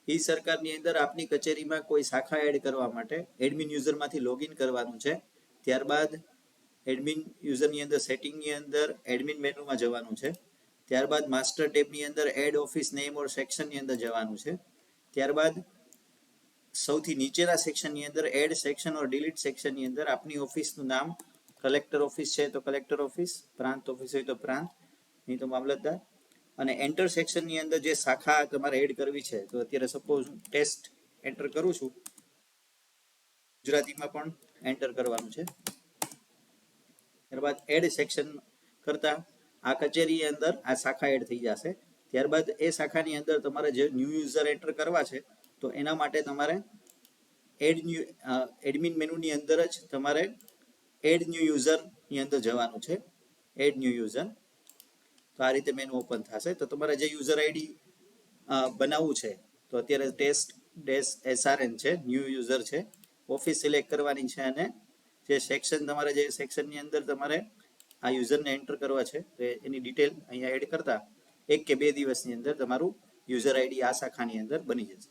ઈ સરકારની અંદર આપની કચેરીમાં કોઈ શાખા એડ કરવા માટે એડમિન યુઝરમાંથી લોગિન કરવાનું છે. ત્યારબાદ એડમિન યુઝરની અંદર સેટિંગની અંદર એડમિન મેનુમાં જવાનું છે. ત્યારબાદ માસ્ટર ટેબની અંદર એડ ઓફિસ નેમ ઓર સેક્શનની અંદર જવાનું છે. ત્યારબાદ સૌથી નીચેના સેક્શનની અંદર એડ સેક્શન ઓર ડિલીટ સેક્શનની અંદર આપની ઓફિસનું નામ, કલેક્ટર ઓફિસ છે તો કલેક્ટર ઓફિસ, પ્રાંત ઓફિસ હોય તો પ્રાંત, નહીં તો મામલતદાર, અને એન્ટર સેક્શનની અંદર જે શાખા તમારે એડ કરવી છે, તો અત્યારે સપોઝ હું ટેસ્ટ એન્ટર કરું છું, ગુજરાતીમાં પણ એન્ટર કરવાનું છે. ત્યારબાદ એડ સેક્શન કરતા આ કચેરીની અંદર આ શાખા એડ થઈ જશે. ત્યારબાદ એ શાખાની અંદર તમારે જે ન્યૂ યુઝર એન્ટર કરવા છે, તો એના માટે તમારે એડમિન મેનુની અંદર જ તમારે એડ ન્યૂ યુઝરની અંદર જવાનું છે. એડ ન્યૂ યુઝર, તો આ રીતે મેનુ ઓપન થશે. તો તમારે જે યુઝર આઈડી બનાવવું છે, તો અત્યારે ટેસ્ટ SRN છે, ન્યૂ યુઝર છે, ઓફિસ સિલેક્ટ કરવાની છે, અને જે સેક્શન તમારે જે સેક્શનની અંદર તમારે આ યુઝરને એન્ટર કરવા છે, તો એની ડિટેલ અહીંયા એડ કરતા 1 કે 2 દિવસની અંદર તમારું યુઝર આઈડી આ શાખાની અંદર બની જશે.